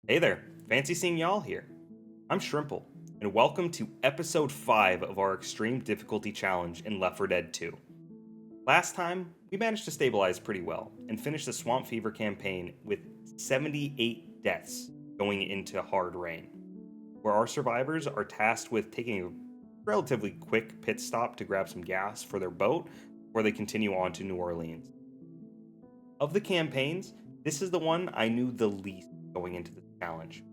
Hey there, fancy seeing y'all here. I'm Shrimple, and welcome to episode 5 of our extreme difficulty challenge in Left 4 Dead 2. Last time, we managed to stabilize pretty well and finish the Swamp Fever campaign with 78 deaths going into hard rain, where our survivors are tasked with taking a relatively quick pit stop to grab some gas for their boat before they continue on to New Orleans. Of the campaigns, this is the one I knew the least going into the challenge.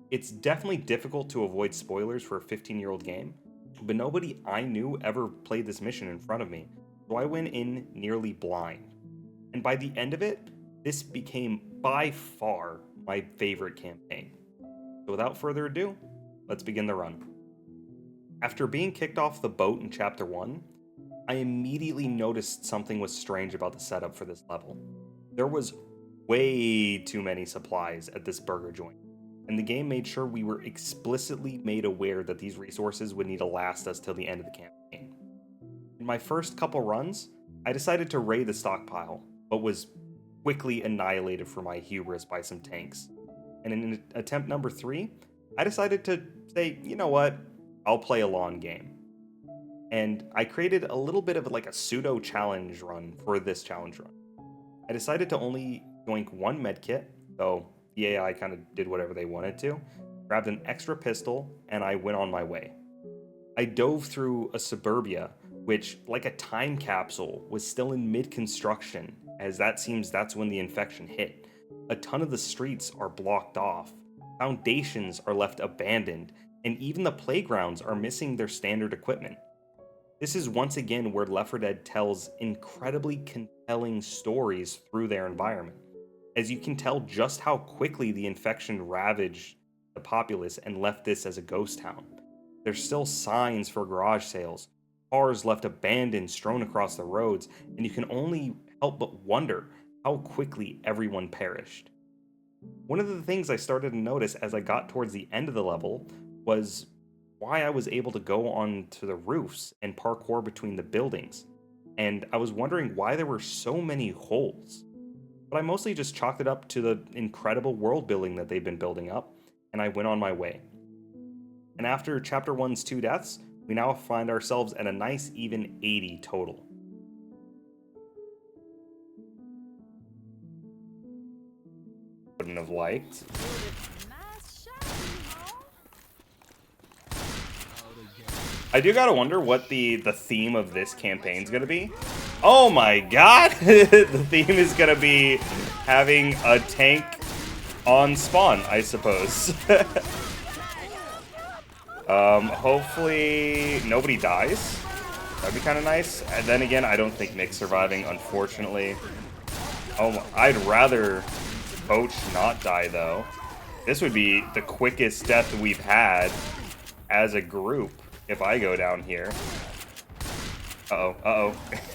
It's definitely difficult to avoid spoilers for a 15-year-old game, but nobody I knew ever played this mission in front of me, so I went in nearly blind. And by the end of it, this became by far my favorite campaign. So without further ado, let's begin the run. After being kicked off the boat in Chapter 1, I immediately noticed something was strange about the setup for this level. There was way too many supplies at this burger joint, and the game made sure we were explicitly made aware that these resources would need to last us till the end of the campaign. In my first couple runs, I decided to raid the stockpile, but was quickly annihilated for my hubris by some tanks. And in attempt number 3, I decided to say, you know what, I'll play a long game. And I created a little bit of like a pseudo challenge run for this challenge run. I decided to only doink one medkit, though the AI kind of did whatever they wanted to, grabbed an extra pistol, and I went on my way. I dove through a suburbia, which, like a time capsule, was still in mid-construction, as that seems that's when the infection hit. A ton of the streets are blocked off, foundations are left abandoned, and even the playgrounds are missing their standard equipment. This is once again where Left 4 Dead tells incredibly compelling stories through their environment, as you can tell just how quickly the infection ravaged the populace and left this as a ghost town. There's still signs for garage sales, cars left abandoned strewn across the roads, and you can only help but wonder how quickly everyone perished. One of the things I started to notice as I got towards the end of the level was why I was able to go onto the roofs and parkour between the buildings, and I was wondering why there were so many holes. But I mostly just chalked it up to the incredible world building that they've been building up, and I went on my way. And after Chapter 1's 2 deaths, we now find ourselves at a nice even 80 total. Wouldn't have liked. I do gotta wonder what the theme of this campaign's gonna be. Oh my god! The theme is gonna be having a tank on spawn, I suppose. Hopefully nobody dies. That'd be kind of nice. And then again, I don't think Nick's surviving, unfortunately. Oh, I'd rather Coach not die, though. This would be the quickest death we've had as a group if I go down here. Uh-oh.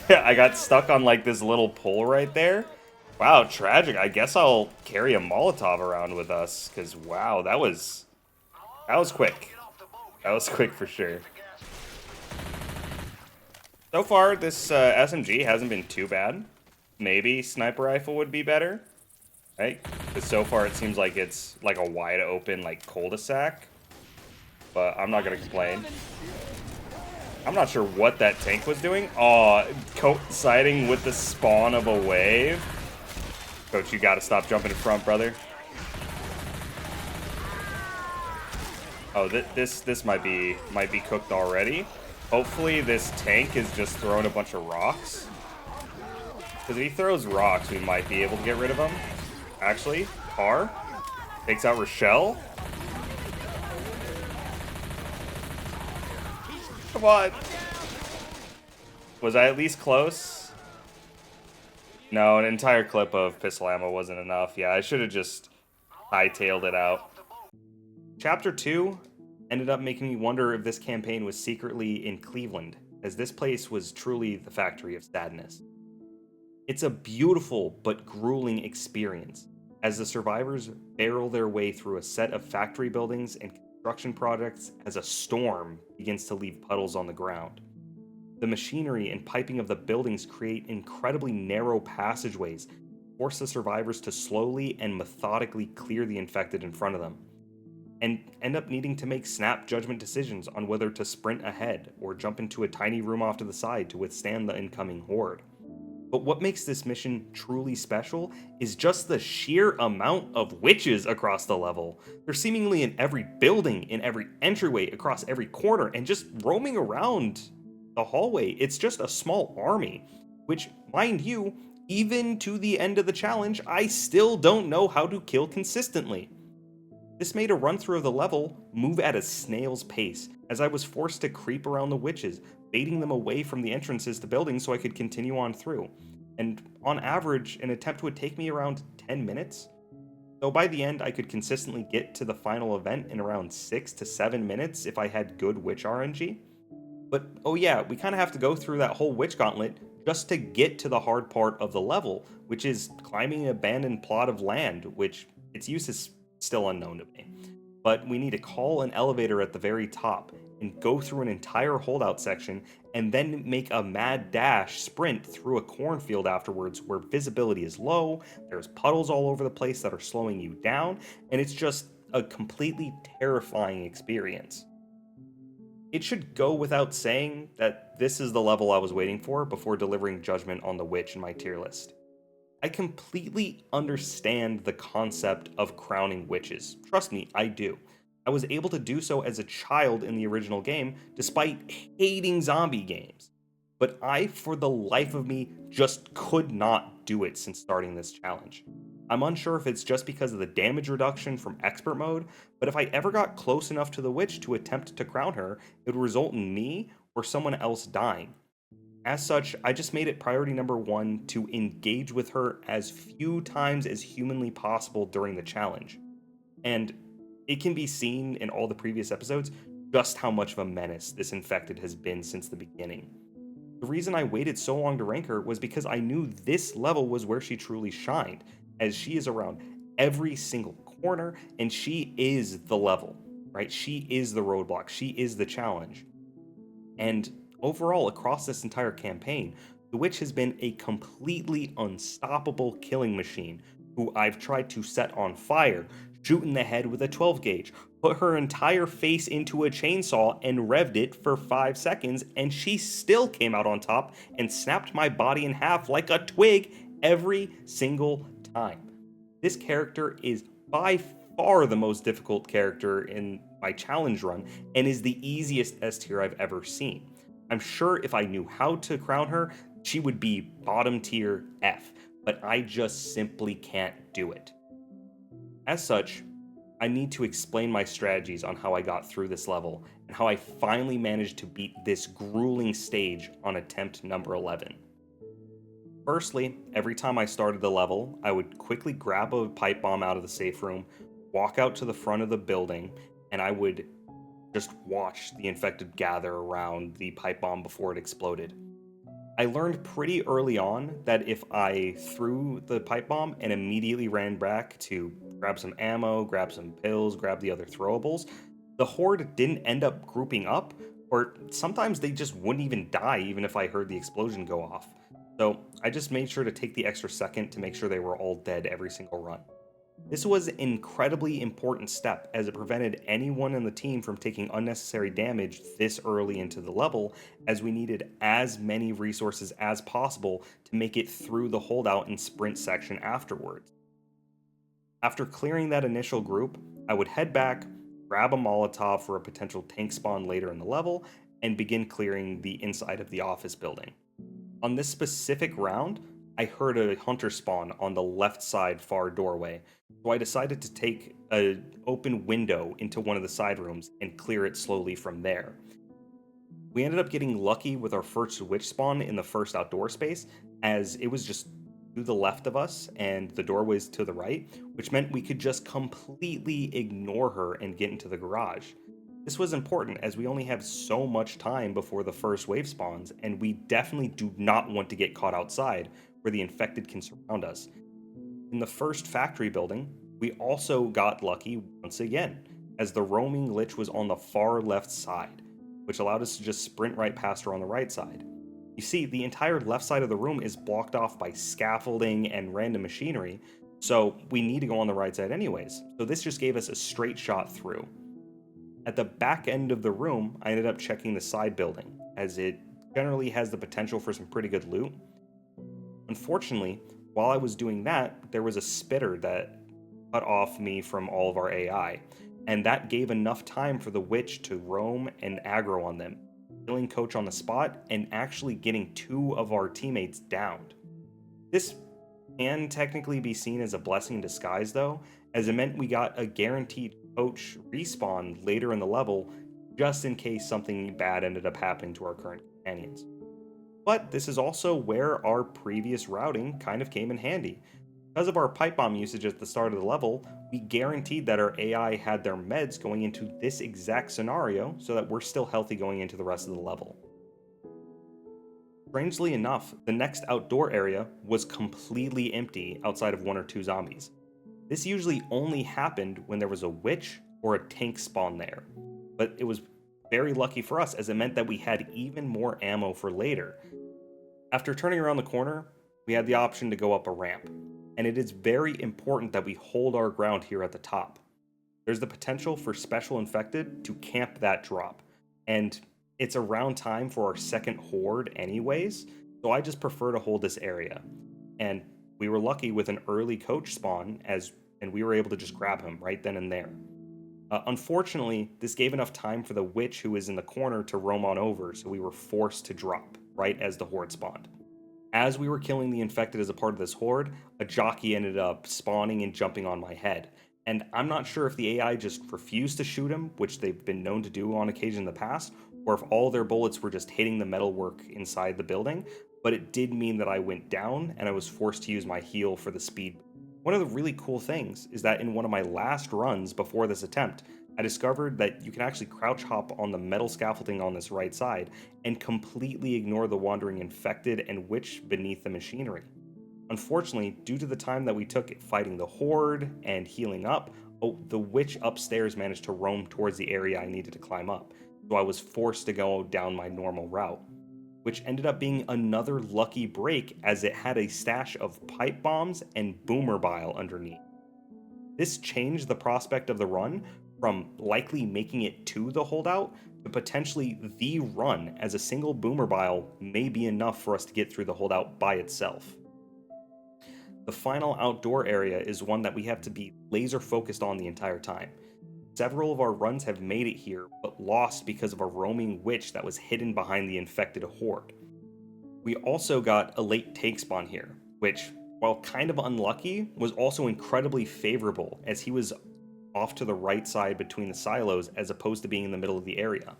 I got stuck on, like, this little pole right there. Wow, tragic. I guess I'll carry a Molotov around with us, because, wow, that was quick. That was quick for sure. So far, this SMG hasn't been too bad. Maybe sniper rifle would be better, right? Because so far it seems like it's like a wide open, like, cul-de-sac. But I'm not going to complain. I'm not sure what that tank was doing. Oh, coinciding with the spawn of a wave. Coach, you got to stop jumping in front, brother. Oh, this might be cooked already. Hopefully this tank is just throwing a bunch of rocks. Because if he throws rocks, we might be able to get rid of him. Actually, car takes out Rochelle. Come on. Was I at least close? No, an entire clip of pistol ammo wasn't enough. Yeah, I should have just hightailed it out. Chapter 2 ended up making me wonder if this campaign was secretly in Cleveland, as this place was truly the factory of sadness. It's a beautiful but grueling experience, as the survivors barrel their way through a set of factory buildings and construction projects as a storm begins to leave puddles on the ground. The machinery and piping of the buildings create incredibly narrow passageways, force the survivors to slowly and methodically clear the infected in front of them, and end up needing to make snap judgment decisions on whether to sprint ahead or jump into a tiny room off to the side to withstand the incoming horde. But what makes this mission truly special is just the sheer amount of witches across the level. They're seemingly in every building, in every entryway, across every corner, and just roaming around the hallway. It's just a small army, which, mind you, even to the end of the challenge, I still don't know how to kill consistently. This made a run through of the level move at a snail's pace, as I was forced to creep around the witches, baiting them away from the entrances to buildings so I could continue on through. And on average, an attempt would take me around 10 minutes. So by the end, I could consistently get to the final event in around 6 to 7 minutes if I had good witch RNG. But oh yeah, we kind of have to go through that whole witch gauntlet just to get to the hard part of the level, which is climbing an abandoned plot of land, which its use is still unknown to me. But we need to call an elevator at the very top and go through an entire holdout section and then make a mad dash sprint through a cornfield afterwards where visibility is low, there's puddles all over the place that are slowing you down, and it's just a completely terrifying experience. It should go without saying that this is the level I was waiting for before delivering judgment on the witch in my tier list. I completely understand the concept of crowning witches. Trust me, I do. I was able to do so as a child in the original game, despite hating zombie games. But I, for the life of me, just could not do it since starting this challenge. I'm unsure if it's just because of the damage reduction from expert mode, but if I ever got close enough to the witch to attempt to crown her, it would result in me or someone else dying. As such, I just made it priority number 1 to engage with her as few times as humanly possible during the challenge. And it can be seen in all the previous episodes just how much of a menace this infected has been since the beginning. The reason I waited so long to rank her was because I knew this level was where she truly shined, as she is around every single corner and she is the level, right? She is the roadblock, she is the challenge. And overall, across this entire campaign, the witch has been a completely unstoppable killing machine who I've tried to set on fire, shoot in the head with a 12 gauge, put her entire face into a chainsaw and revved it for 5 seconds, and she still came out on top and snapped my body in half like a twig every single time. This character is by far the most difficult character in my challenge run and is the easiest S tier I've ever seen. I'm sure if I knew how to crown her, she would be bottom tier F, but I just simply can't do it. As such, I need to explain my strategies on how I got through this level and how I finally managed to beat this grueling stage on attempt number 11. Firstly, every time I started the level, I would quickly grab a pipe bomb out of the safe room, walk out to the front of the building, and I would just watch the infected gather around the pipe bomb before it exploded. I learned pretty early on that if I threw the pipe bomb and immediately ran back to grab some ammo, grab some pills, grab the other throwables, the horde didn't end up grouping up, or sometimes they just wouldn't even die even if I heard the explosion go off. So I just made sure to take the extra second to make sure they were all dead every single run. This was an incredibly important step as it prevented anyone in the team from taking unnecessary damage this early into the level, as we needed as many resources as possible to make it through the holdout and sprint section afterwards. After clearing that initial group, I would head back, grab a Molotov for a potential tank spawn later in the level, and begin clearing the inside of the office building. On this specific round, I heard a hunter spawn on the left side far doorway, so I decided to take an open window into one of the side rooms and clear it slowly from there. We ended up getting lucky with our first witch spawn in the first outdoor space, as it was just to the left of us and the doorways to the right, which meant we could just completely ignore her and get into the garage. This was important as we only have so much time before the first wave spawns, and we definitely do not want to get caught outside where the infected can surround us. In the first factory building, we also got lucky once again, as the roaming lich was on the far left side, which allowed us to just sprint right past her on the right side. You see, the entire left side of the room is blocked off by scaffolding and random machinery, so we need to go on the right side anyways. So this just gave us a straight shot through. At the back end of the room, I ended up checking the side building, as it generally has the potential for some pretty good loot. Unfortunately, while I was doing that, there was a spitter that cut off me from all of our AI, and that gave enough time for the witch to roam and aggro on them, killing Coach on the spot and actually getting two of our teammates downed. This can technically be seen as a blessing in disguise, though, as it meant we got a guaranteed Coach respawn later in the level, just in case something bad ended up happening to our current companions. But this is also where our previous routing kind of came in handy. Because of our pipe bomb usage at the start of the level, we guaranteed that our AI had their meds going into this exact scenario so that we're still healthy going into the rest of the level. Strangely enough, the next outdoor area was completely empty outside of one or two zombies. This usually only happened when there was a witch or a tank spawn there, but it was very lucky for us as it meant that we had even more ammo for later. After turning around the corner, we had the option to go up a ramp, and it is very important that we hold our ground here at the top. There's the potential for special infected to camp that drop, and it's around time for our second horde anyways, so I just prefer to hold this area. And we were lucky with an early coach spawn and we were able to just grab him right then and there. Unfortunately, this gave enough time for the witch who was in the corner to roam on over, so we were forced to drop right as the horde spawned. As we were killing the infected as a part of this horde, a jockey ended up spawning and jumping on my head. And I'm not sure if the AI just refused to shoot him, which they've been known to do on occasion in the past, or if all their bullets were just hitting the metalwork inside the building, but it did mean that I went down and I was forced to use my heal for the speed. One of the really cool things is that in one of my last runs before this attempt, I discovered that you can actually crouch hop on the metal scaffolding on this right side and completely ignore the wandering infected and witch beneath the machinery. Unfortunately, due to the time that we took fighting the horde and healing up, the witch upstairs managed to roam towards the area I needed to climb up, so I was forced to go down my normal route, which ended up being another lucky break as it had a stash of pipe bombs and boomer bile underneath. This changed the prospect of the run from likely making it to the holdout to potentially the run, as a single boomer bile may be enough for us to get through the holdout by itself. The final outdoor area is one that we have to be laser focused on the entire time. Several of our runs have made it here, but lost because of a roaming witch that was hidden behind the infected horde. We also got a late tank spawn here, which, while kind of unlucky, was also incredibly favorable as he was off to the right side between the silos as opposed to being in the middle of the area.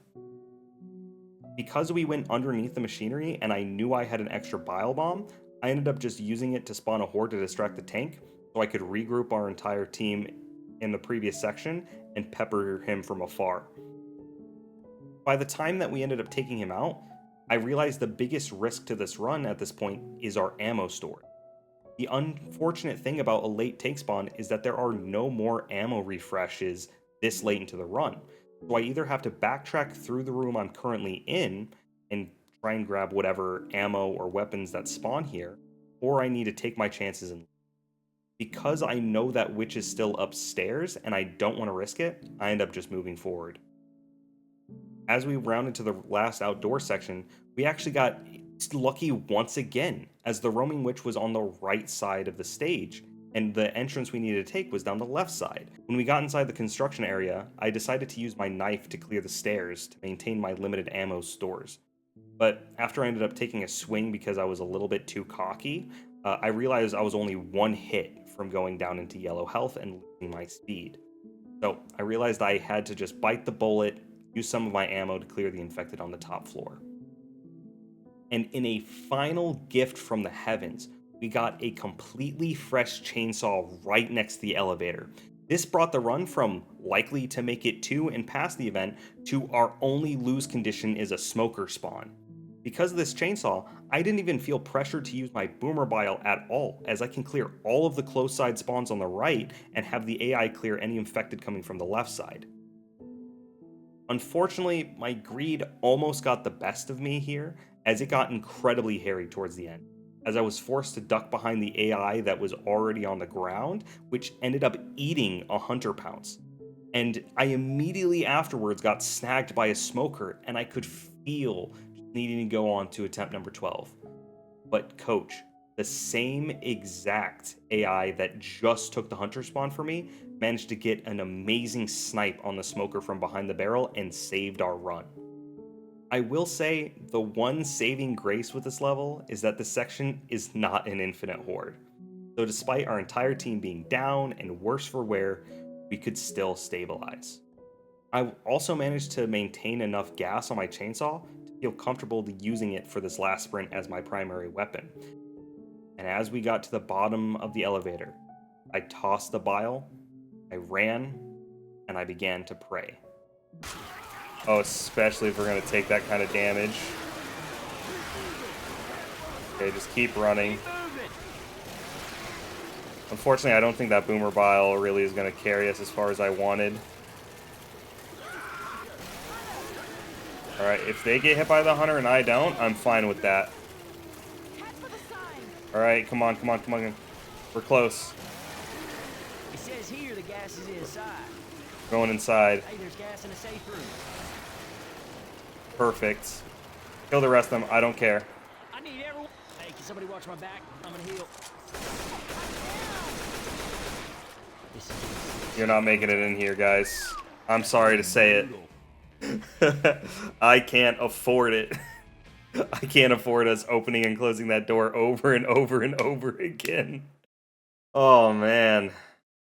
Because we went underneath the machinery and I knew I had an extra bile bomb, I ended up just using it to spawn a horde to distract the tank so I could regroup our entire team in the previous section and pepper him from afar. By the time that we ended up taking him out, I realized the biggest risk to this run at this point is our ammo store. The unfortunate thing about a late tank spawn is that there are no more ammo refreshes this late into the run. So I either have to backtrack through the room I'm currently in and try and grab whatever ammo or weapons that spawn here, or I need to take my chances and because I know that witch is still upstairs and I don't want to risk it, I end up just moving forward. As we rounded to the last outdoor section, we actually got lucky once again, as the roaming witch was on the right side of the stage, and the entrance we needed to take was down the left side. When we got inside the construction area, I decided to use my knife to clear the stairs to maintain my limited ammo stores. But after I ended up taking a swing because I was a little bit too cocky, I realized I was only one hit from going down into yellow health and losing my speed. So I realized I had to just bite the bullet, use some of my ammo to clear the infected on the top floor. And in a final gift from the heavens, we got a completely fresh chainsaw right next to the elevator. This brought the run from likely to make it to and past the event to our only lose condition is a smoker spawn. Because of this chainsaw, I didn't even feel pressured to use my boomer bile at all, as I can clear all of the close side spawns on the right and have the AI clear any infected coming from the left side. Unfortunately, my greed almost got the best of me here, as it got incredibly hairy towards the end, as I was forced to duck behind the AI that was already on the ground, which ended up eating a hunter pounce. And I immediately afterwards got snagged by a smoker, and I could feel needing to go on to attempt number 12. But Coach, the same exact AI that just took the hunter spawn for me, managed to get an amazing snipe on the smoker from behind the barrel and saved our run. I will say, the one saving grace with this level is that this section is not an infinite horde. So despite our entire team being down and worse for wear, we could still stabilize. I also managed to maintain enough gas on my chainsaw to feel comfortable using it for this last sprint as my primary weapon. And as we got to the bottom of the elevator, I tossed the bile, I ran, and I began to pray. Oh, especially if we're going to take that kind of damage. Okay, just keep running. Unfortunately, I don't think that boomer bile really is going to carry us as far as I wanted. Alright, if they get hit by the hunter and I don't, I'm fine with that. Alright, come on, come on, come on. We're close. It says here the gas is inside. Going inside. Hey, there's gas in the safe room. Perfect. Kill the rest of them. I don't care. I need everyone. Hey, can somebody watch my back? I'm gonna heal. You're not making it in here, guys. I'm sorry to say it. I can't afford it. I can't afford us opening and closing that door over and over and over again. Oh, man.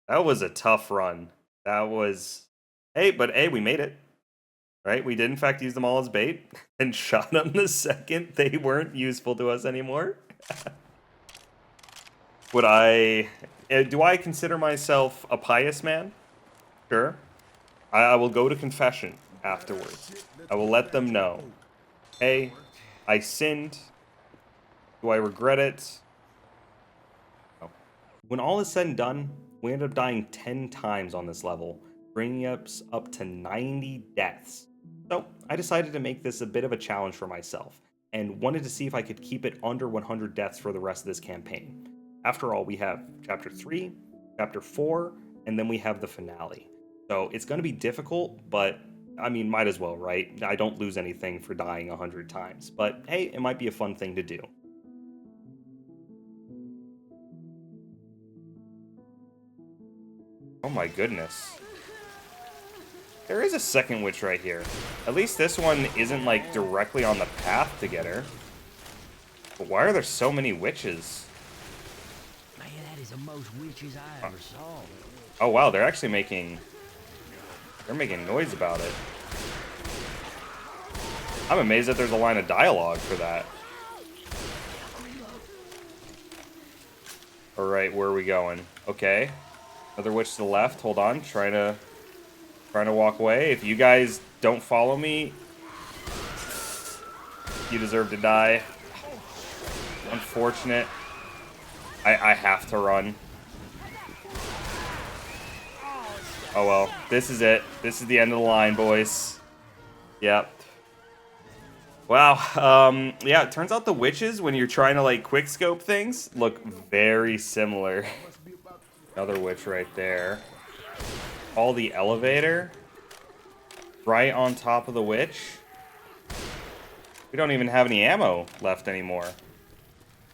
That was a tough run. That was... Hey, but hey, we made it. Right? We did, in fact, use them all as bait and shot them the second they weren't useful to us anymore. Would I... Do I consider myself a pious man? Sure. I will go to confession afterwards. I will let them know. Hey, I sinned. Do I regret it? No. When all is said and done, we ended up dying 10 times on this level, bringing us up to 90 deaths. So I decided to make this a bit of a challenge for myself, and wanted to see if I could keep it under 100 deaths for the rest of this campaign. After all, we have Chapter 3, Chapter 4, and then we have the finale. So it's going to be difficult, but I mean, might as well, right? I don't lose anything for dying 100 times, but hey, it might be a fun thing to do. Oh my goodness. There is a second witch right here. At least this one isn't like directly on the path to get her. But why are there so many witches? Man, that is the most witches I ever saw. Oh wow, they're actually making... They're making noise about it. I'm amazed that there's a line of dialogue for that. Alright, where are we going? Okay. Another witch to the left. Hold on. Trying to walk away. If you guys don't follow me, you deserve to die. Unfortunate. I have to run. Oh well. This is it. This is the end of the line, boys. Yep. Wow. Yeah, it turns out the witches, when you're trying to like quick scope things, look very similar. Another witch right there. All the elevator. Right on top of the witch. We don't even have any ammo left anymore.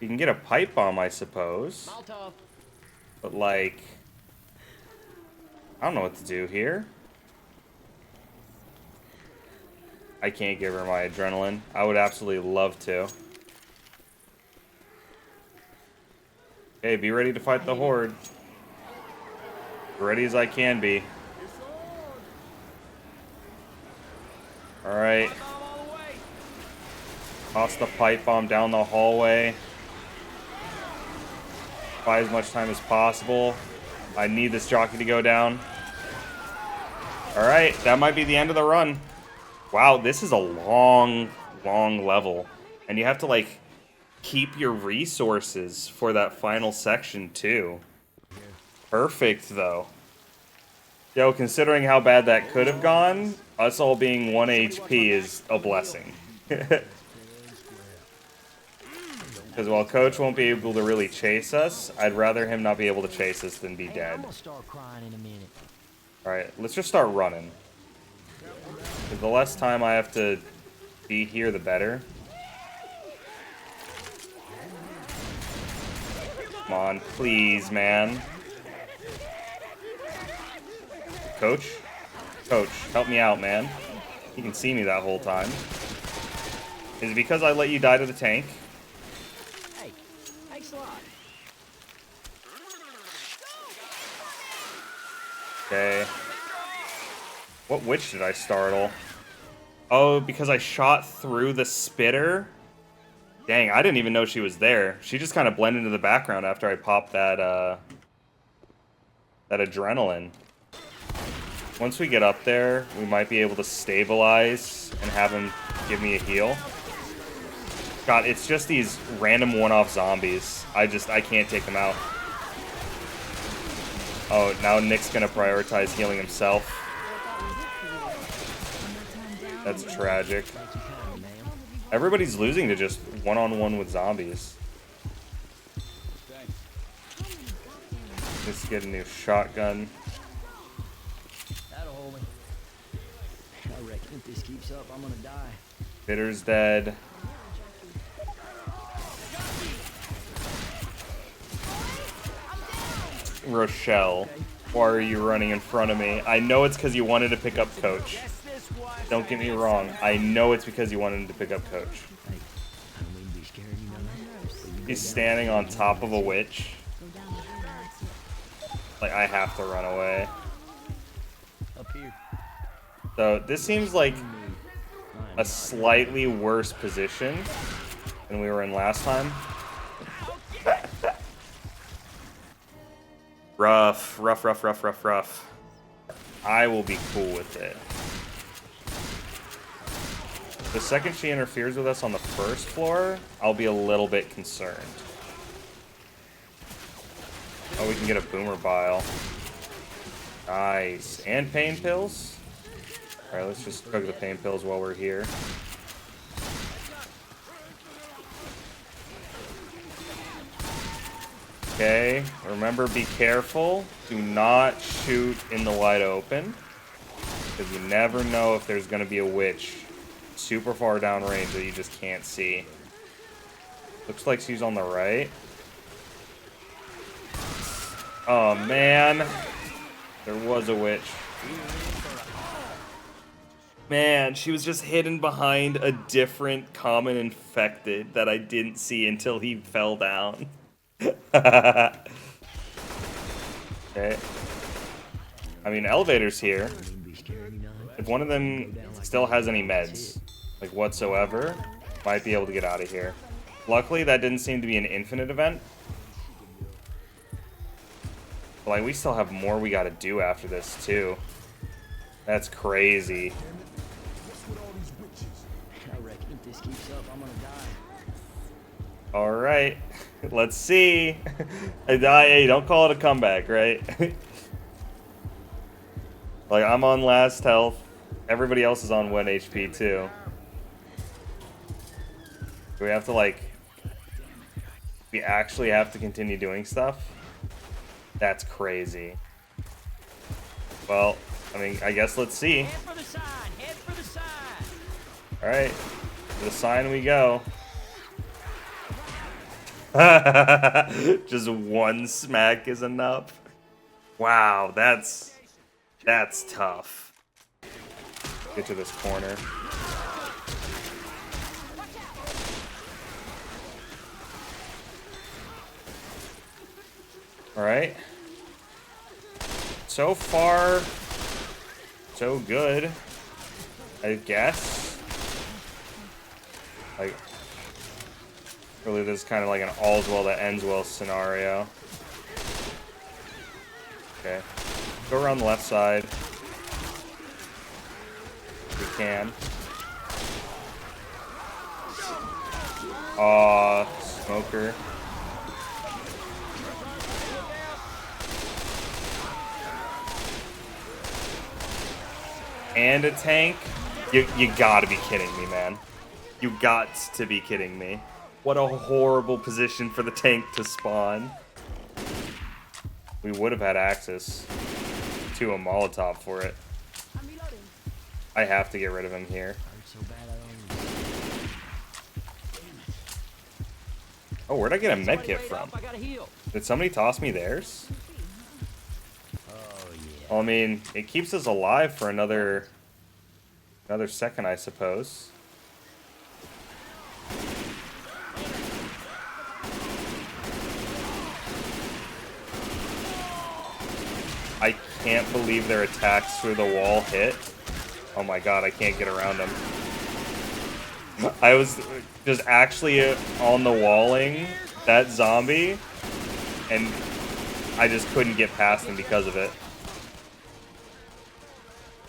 You can get a pipe bomb, I suppose. But like... I don't know what to do here. I can't give her my adrenaline. I would absolutely love to. Okay, be ready to fight the horde. Ready as I can be. Alright. Toss the pipe bomb down the hallway. Buy as much time as possible. I need this jockey to go down. Alright, that might be the end of the run. Wow, this is a long, long level. And you have to, like, keep your resources for that final section, too. Perfect, though. Yo, considering how bad that could have gone, us all being 1 HP is a blessing. Because while Coach won't be able to really chase us, I'd rather him not be able to chase us than be Hey, dead. I'm gonna start crying in a minute. Alright, let's just start running. 'Cause the less time I have to be here, the better. Come on, please, man. Coach? Coach, help me out, man. You can see me that whole time. Is it because I let you die to the tank? Hey, thanks a lot. Okay. What witch did I startle? Oh, because I shot through the spitter? Dang, I didn't even know she was there. She just kind of blended into the background after I popped that, that adrenaline. Once we get up there, we might be able to stabilize and have him give me a heal. God, it's just these random one-off zombies. I can't take them out. Oh, now Nick's gonna prioritize healing himself. That's tragic. Everybody's losing to just one-on-one with zombies. Let's get a new shotgun. That'll hold me. I reckon if this keeps up, I'm gonna die. Bitter's dead. Rochelle, why are you running in front of me? I know it's because you wanted to pick up Coach. Don't get me wrong. I know it's because you wanted to pick up Coach. Hey, I don't mean to be scared, you know that. He's standing on top of a witch. Like, I have to run away. Up here. So, this seems like a slightly worse position than we were in last time. Rough, rough, rough, rough, rough, rough. I will be cool with it. The second she interferes with us on the first floor, I'll be a little bit concerned. Oh, we can get a boomer bile. Nice. And pain pills? Alright, let's just chug the pain pills while we're here. Okay, remember, be careful. Do not shoot in the wide open. Because you never know if there's going to be a witch super far down range that you just can't see. Looks like she's on the right. Oh, man. There was a witch. Man, she was just hidden behind a different common infected that I didn't see until he fell down. Okay. I mean, elevator's here. If one of them still has any meds, like whatsoever, might be able to get out of here. Luckily, that didn't seem to be an infinite event. But, like, we still have more we gotta do after this, too. That's crazy. I reckon if this keeps up, I'm gonna die. Alright. Let's see. Hey, don't call it a comeback, right? Like, I'm on last health. Everybody else is on 1 HP, too. Do we have to, like... We actually have to continue doing stuff? That's crazy. Well, I mean, I guess let's see. Head for the side! Head for the side! Alright. To the sign we go. Just one smack is enough. Wow, that's tough. Get to this corner. Alright. So far, so good, I guess. Like, really, this is kind of like an all's well that ends well scenario. Okay. Go around the left side. We can. Aw, smoker. And a tank? You gotta be kidding me, man. You got to be kidding me. What a horrible position for the tank to spawn. We would have had access to a Molotov for it. I have to get rid of him here. Oh, where'd I get a medkit from? Did somebody toss me theirs? Well, I mean, it keeps us alive for another second, I suppose. I can't believe their attacks through the wall hit. Oh my god, I can't get around them. I was just actually on the walling that zombie, and I just couldn't get past him because of it.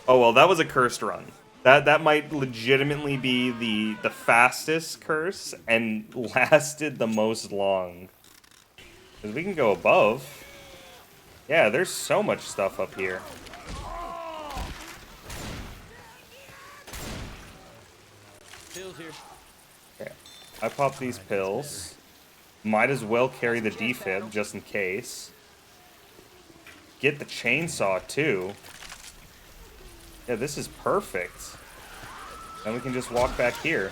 Oh well, that was a cursed run. That might legitimately be the fastest curse and lasted the most long. Because we can go above. Yeah, there's so much stuff up here. Pills here. Okay, I popped these pills. Might as well carry the defib just in case. Get the chainsaw too. Yeah, this is perfect. Then we can just walk back here.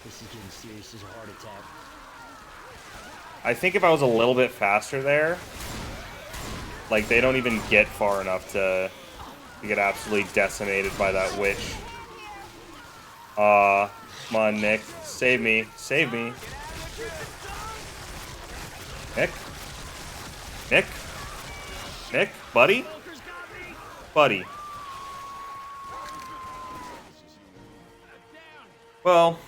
This is getting serious as a heart attack. I think if I was a little bit faster there, like they don't even get far enough to get absolutely decimated by that witch. Come on, Nick. Save me. Save me. Nick? Nick? Nick? Buddy? Buddy. Well,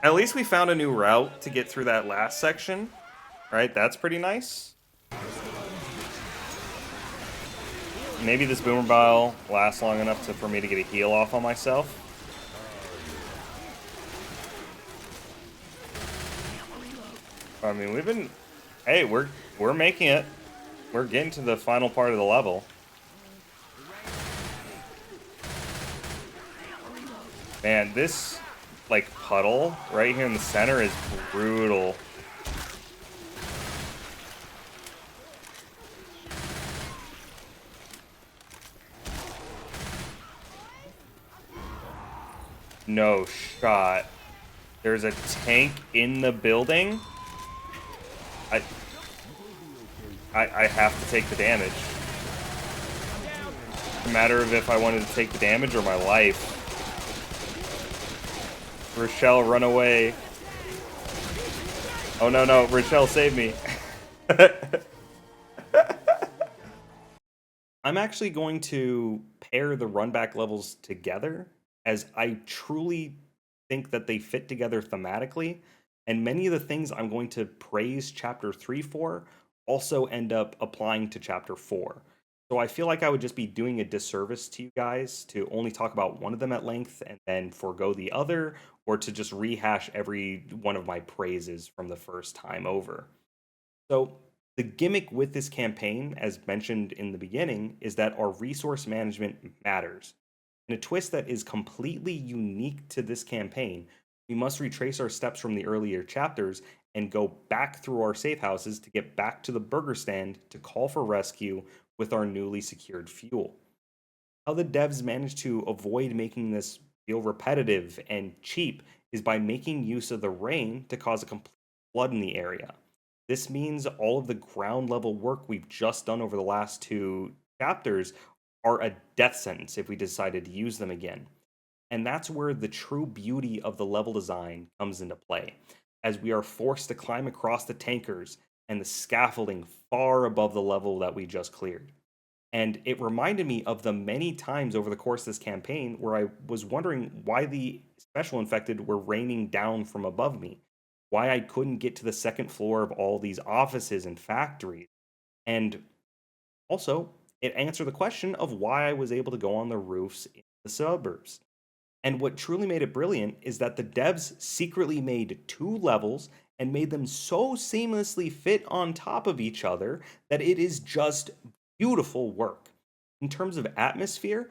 at least we found a new route to get through that last section. Right? That's pretty nice. Maybe this boomer bile lasts long enough for me to get a heal off on myself. I mean, we've been... Hey, we're making it. We're getting to the final part of the level. Man, this, like, puddle right here in the center is brutal. No shot. There's a tank in the building. I have to take the damage. It's a matter of if I wanted to take the damage or my life. Rochelle, run away. Oh no, no, Rochelle, save me. I'm actually going to pair the runback levels together, as I truly think that they fit together thematically, and many of the things I'm going to praise Chapter 3 for also end up applying to Chapter 4. So I feel like I would just be doing a disservice to you guys to only talk about one of them at length and then forego the other, or to just rehash every one of my praises from the first time over. So the gimmick with this campaign, as mentioned in the beginning, is that our resource management matters. In a twist that is completely unique to this campaign, we must retrace our steps from the earlier chapters and go back through our safe houses to get back to the burger stand to call for rescue with our newly secured fuel. How the devs managed to avoid making this feel repetitive and cheap is by making use of the rain to cause a complete flood in the area. This means all of the ground level work we've just done over the last two chapters are a death sentence if we decided to use them again. And that's where the true beauty of the level design comes into play, as we are forced to climb across the tankers and the scaffolding far above the level that we just cleared. And it reminded me of the many times over the course of this campaign where I was wondering why the special infected were raining down from above me, why I couldn't get to the second floor of all these offices and factories. And also, it answered the question of why I was able to go on the roofs in the suburbs. And what truly made it brilliant is that the devs secretly made two levels and made them so seamlessly fit on top of each other that it is just beautiful work. In terms of atmosphere,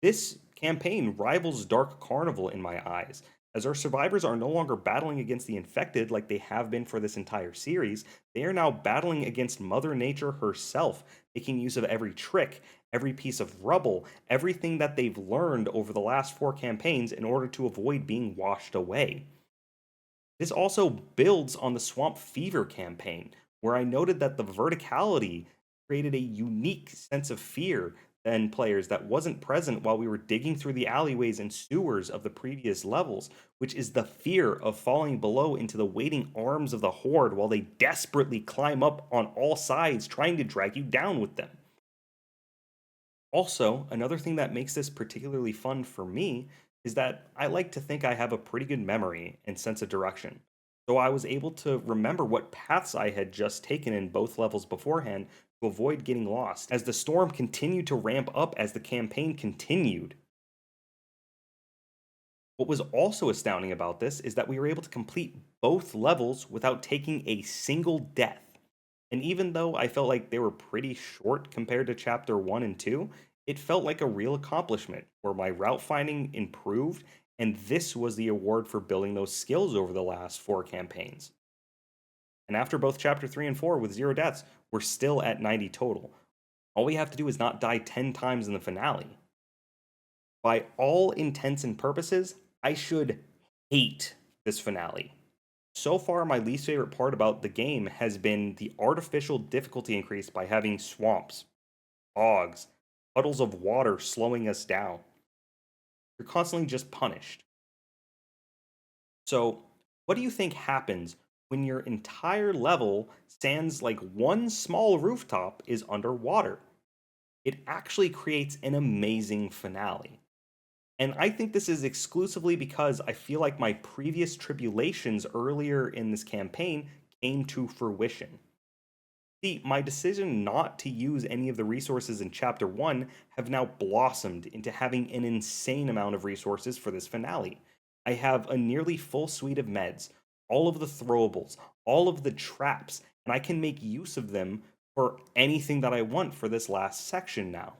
this campaign rivals Dark Carnival in my eyes, as our survivors are no longer battling against the infected like they have been for this entire series. They are now battling against Mother Nature herself, making use of every trick, every piece of rubble, everything that they've learned over the last 4 campaigns in order to avoid being washed away. This also builds on the Swamp Fever campaign, where I noted that the verticality created a unique sense of fear than players that wasn't present while we were digging through the alleyways and sewers of the previous levels, which is the fear of falling below into the waiting arms of the Horde while they desperately climb up on all sides, trying to drag you down with them. Also, another thing that makes this particularly fun for me is that I like to think I have a pretty good memory and sense of direction. So I was able to remember what paths I had just taken in both levels beforehand to avoid getting lost, as the storm continued to ramp up as the campaign continued. What was also astounding about this is that we were able to complete both levels without taking a single death. And even though I felt like they were pretty short compared to chapter 1 and 2, it felt like a real accomplishment where my route finding improved, and this was the award for building those skills over the last 4 campaigns. And after both chapter 3 and 4 with 0 deaths, we're still at 90 total. All we have to do is not die 10 times in the finale. By all intents and purposes, I should hate this finale. So far, my least favorite part about the game has been the artificial difficulty increase by having swamps, bogs, puddles of water slowing us down. You're constantly just punished. So, what do you think happens when your entire level stands like one small rooftop is underwater? It actually creates an amazing finale. And I think this is exclusively because I feel like my previous tribulations earlier in this campaign came to fruition. See, my decision not to use any of the resources in Chapter 1 have now blossomed into having an insane amount of resources for this finale. I have a nearly full suite of meds, all of the throwables, all of the traps, and I can make use of them for anything that I want for this last section now.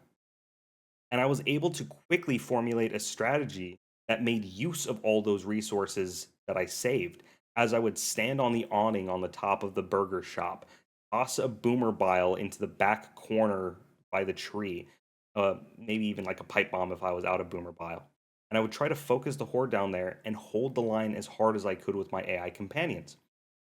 And I was able to quickly formulate a strategy that made use of all those resources that I saved, as I would stand on the awning on the top of the burger shop, toss a boomer bile into the back corner by the tree, maybe even like a pipe bomb if I was out of boomer bile. And I would try to focus the horde down there and hold the line as hard as I could with my AI companions.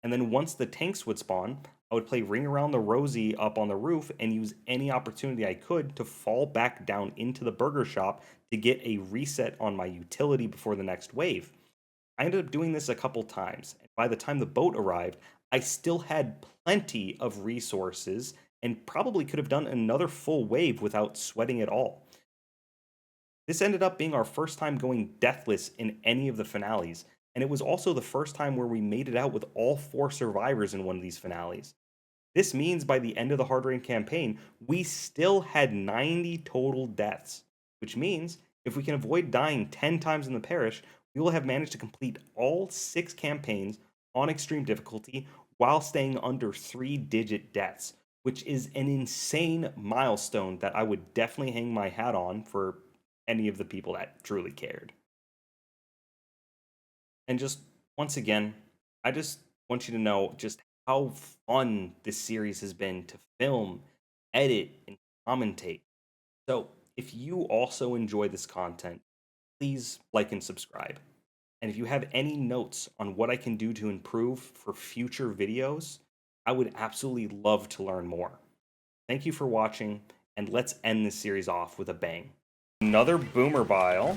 And then once the tanks would spawn, I would play Ring Around the Rosie up on the roof and use any opportunity I could to fall back down into the burger shop to get a reset on my utility before the next wave. I ended up doing this a couple times, and by the time the boat arrived, I still had plenty of resources and probably could have done another full wave without sweating at all. This ended up being our first time going deathless in any of the finales, and it was also the first time where we made it out with all 4 survivors in one of these finales. This means by the end of the Hard Rain campaign, we still had 90 total deaths, which means if we can avoid dying 10 times in the parish, we will have managed to complete all 6 campaigns on extreme difficulty while staying under 3-digit deaths, which is an insane milestone that I would definitely hang my hat on for any of the people that truly cared. And just once again, I just want you to know just how fun this series has been to film, edit, and commentate. So, if you also enjoy this content, please like and subscribe. And if you have any notes on what I can do to improve for future videos, I would absolutely love to learn more. Thank you for watching, and let's end this series off with a bang. Another boomer bile.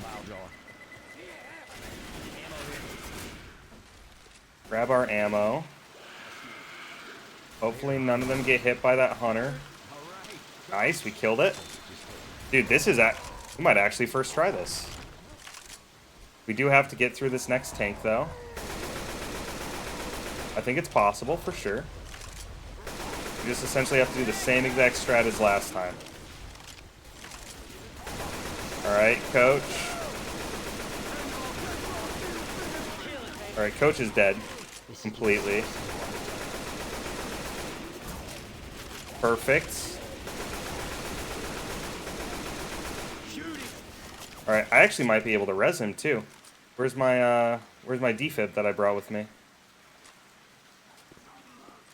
Grab our ammo. Hopefully none of them get hit by that hunter. Nice, we killed it. Dude, this is we might actually first try this. We do have to get through this next tank, though. I think it's possible, for sure. We just essentially have to do the same exact strat as last time. Alright, Coach. Alright, Coach is dead. Completely. Perfect. Alright, I actually might be able to res him, too. Where's my defib that I brought with me?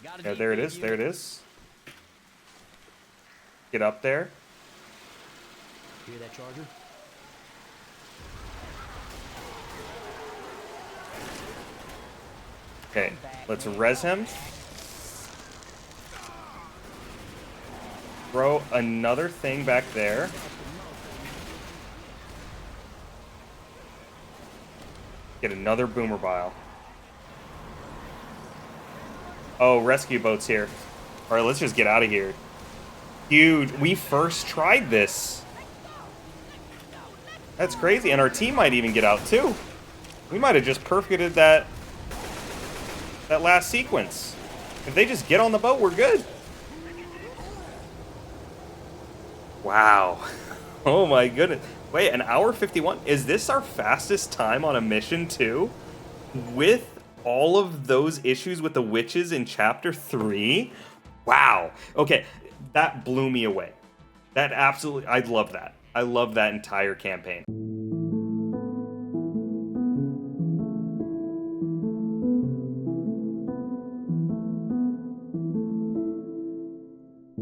Yeah, there it is. There it is. Get up there. Hear that charger? Okay, let's res him. Throw another thing back there. Get another boomer bile. Oh, rescue boat's here. Alright, let's just get out of here. Dude, we first tried this. That's crazy, and our team might even get out too. We might have just perforated that last sequence. If they just get on the boat, we're good. Wow. Oh my goodness. Wait, an hour 51? Is this our fastest time on a mission too? With all of those issues with the witches in chapter 3? Wow. Okay, that blew me away. That absolutely, I love that. I love that entire campaign.